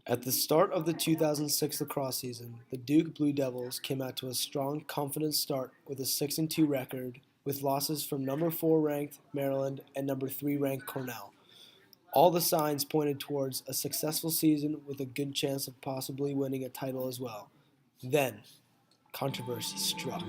At the start of the 2006 lacrosse season, the Duke Blue Devils came out to a strong, confident start with a 6-2 record, with losses from number 4 ranked Maryland and number 3 ranked Cornell. All the signs pointed towards a successful season with a good chance of possibly winning a title as well. Then, controversy struck.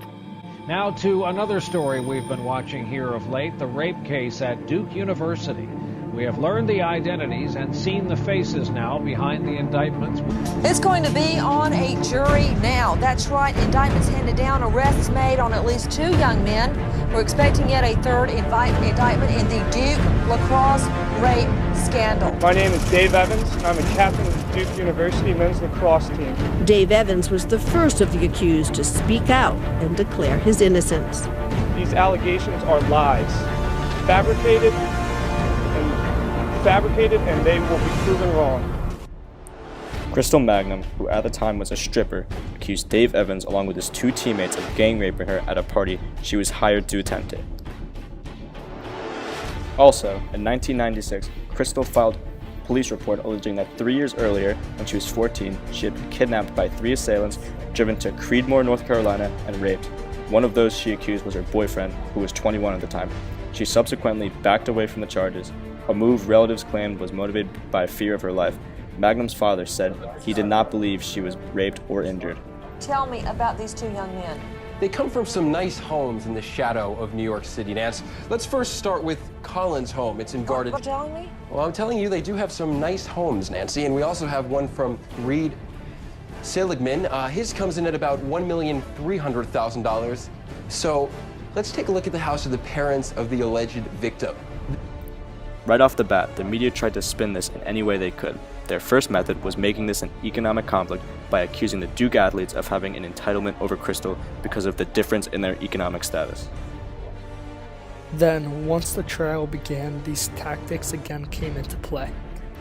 Now to another story we've been watching here of late, the rape case at Duke University. We have learned the identities and seen the faces now behind the indictments. It's going to be on a jury now. That's right, indictments handed down, arrests made on at least 2 young men. We're expecting yet a third indictment in the Duke lacrosse rape scandal. My name is Dave Evans. I'm a captain of the Duke University men's lacrosse team. Dave Evans was the first of the accused to speak out and declare his innocence. These allegations are lies, fabricated, and they will be proven wrong. Crystal Magnum, who at the time was a stripper, accused Dave Evans along with his 2 teammates of gang raping her at a party she was hired to attend. Also, in 1996, Crystal filed a police report alleging that 3 years earlier, when she was 14, she had been kidnapped by 3 assailants, driven to Creedmoor, North Carolina, and raped. One of those she accused was her boyfriend, who was 21 at the time. She subsequently backed away from the charges, a move relatives claimed was motivated by fear of her life. Magnum's father said he did not believe she was raped or injured. Tell me about these 2 young men. They come from some nice homes in the shadow of New York City. Nance, let's first start with Colin's home. It's in guarded. What telling me? Well, I'm telling you, they do have some nice homes, Nancy, and we also have one from Reed Seligman. His comes in at about $1,300,000. So let's take a look at the house of the parents of the alleged victim. Right off the bat, the media tried to spin this in any way they could. Their first method was making this an economic conflict by accusing the Duke athletes of having an entitlement over Crystal because of the difference in their economic status. Then, once the trial began, these tactics again came into play.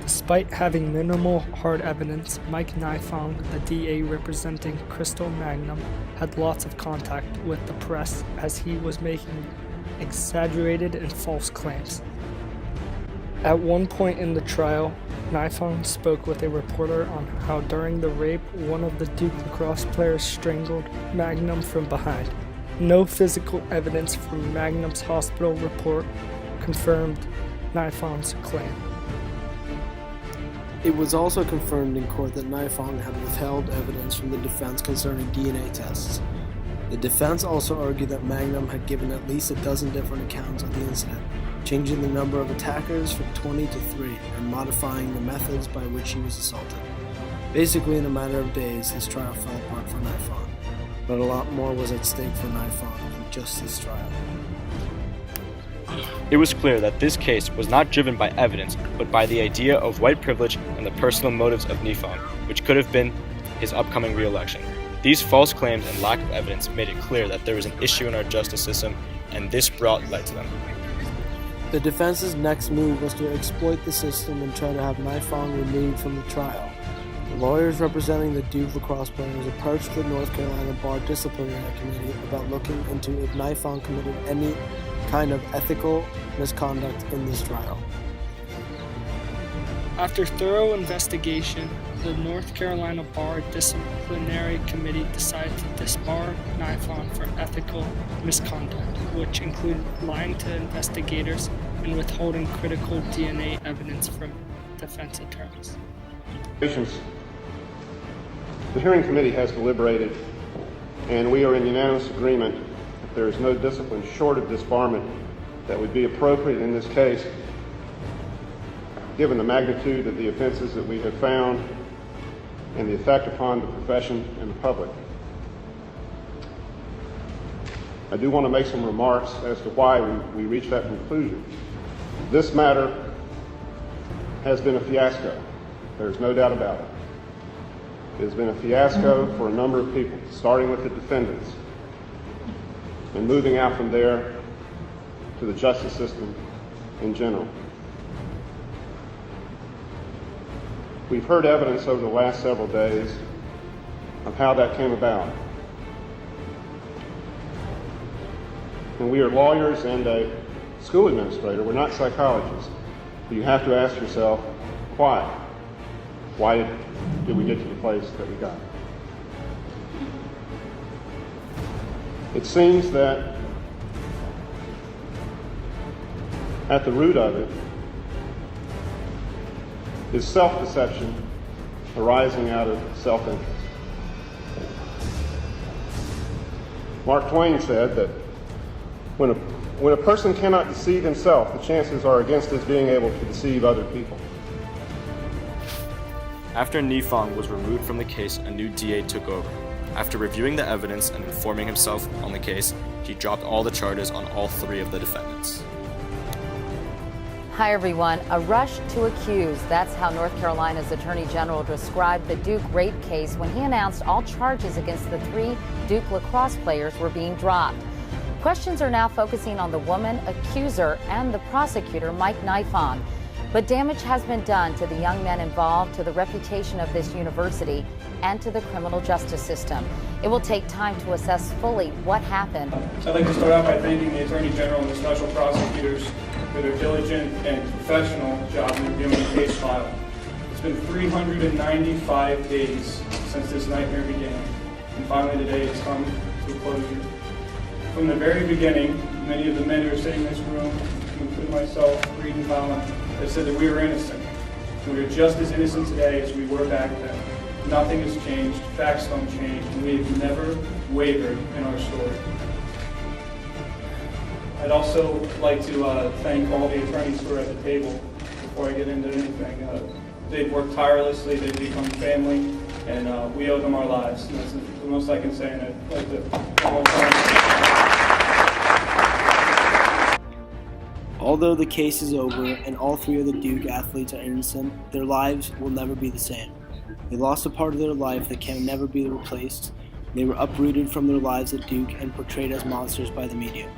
Despite having minimal hard evidence, Mike Nifong, the DA representing Crystal Magnum, had lots of contact with the press as he was making exaggerated and false claims. At one point in the trial, Nifong spoke with a reporter on how during the rape, one of the Duke lacrosse players strangled Magnum from behind. No physical evidence from Magnum's hospital report confirmed Nifong's claim. It was also confirmed in court that Nifong had withheld evidence from the defense concerning DNA tests. The defense also argued that Magnum had given at least a dozen different accounts of the incident, changing the number of attackers from 20 to 3 and modifying the methods by which he was assaulted. Basically, in a matter of days, this trial fell apart for Nifong, but a lot more was at stake for Nifong than just this trial. It was clear that this case was not driven by evidence, but by the idea of white privilege and the personal motives of Nifong, which could have been his upcoming re-election. These false claims and lack of evidence made it clear that there was an issue in our justice system, and this brought light to them. The defense's next move was to exploit the system and try to have Nifong removed from the trial. The lawyers representing the Duke lacrosse players approached the North Carolina Bar Disciplinary Committee about looking into if Nifong committed any kind of ethical misconduct in this trial. After thorough investigation, the North Carolina Bar Disciplinary Committee decided to disbar Nifong for ethical misconduct, which included lying to investigators and withholding critical DNA evidence from defense attorneys. The hearing committee has deliberated, and we are in unanimous agreement that there is no discipline short of disbarment that would be appropriate in this case, given the magnitude of the offenses that we have found and the effect upon the profession and the public. I do want to make some remarks as to why we reached that conclusion. This matter has been a fiasco. There's no doubt about it. It has been a fiasco for a number of people, starting with the defendants and moving out from there to the justice system in general. We've heard evidence over the last several days of how that came about. And we are lawyers and a school administrator. We're not psychologists. But you have to ask yourself, why? Why did we get to the place that we got? It seems that at the root of it is self-deception arising out of self-interest. Mark Twain said that when a person cannot deceive himself, the chances are against his being able to deceive other people. After Nifong was removed from the case, a new DA took over. After reviewing the evidence and informing himself on the case, he dropped all the charges on all 3 of the defendants. Hi, everyone. A rush to accuse. That's how North Carolina's Attorney General described the Duke rape case when he announced all charges against the 3 Duke lacrosse players were being dropped. Questions are now focusing on the woman accuser and the prosecutor, Mike Nifong. But damage has been done to the young men involved, to the reputation of this university, and to the criminal justice system. It will take time to assess fully what happened. I'd like to start out by thanking the Attorney General and the special prosecutors for their diligent and professional job in reviewing the case file. It's been 395 days since this nightmare began, and finally today it's come to a closure. From the very beginning, many of the men who are sitting in this room, including myself, Reed and Fallon, have said that we were innocent. And we are just as innocent today as we were back then. Nothing has changed, facts don't change, and we have never wavered in our story. I'd also like to thank all the attorneys who are at the table before I get into anything. They've worked tirelessly, they've become family, and we owe them our lives. And that's the most I can say, and I'd like to Although the case is over and all 3 of the Duke athletes are innocent, their lives will never be the same. They lost a part of their life that can never be replaced. They were uprooted from their lives at Duke and portrayed as monsters by the media.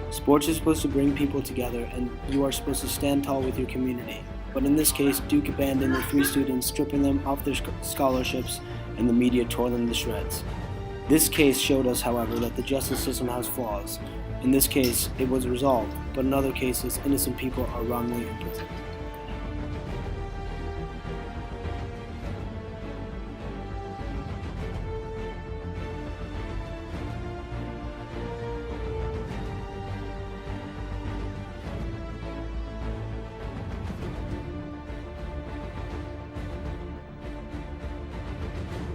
Sports is supposed to bring people together, and you are supposed to stand tall with your community. But in this case, Duke abandoned their 3 students, stripping them off their scholarships, and the media tore them to shreds. This case showed us, however, that the justice system has flaws. In this case, it was resolved, but in other cases, innocent people are wrongly imprisoned.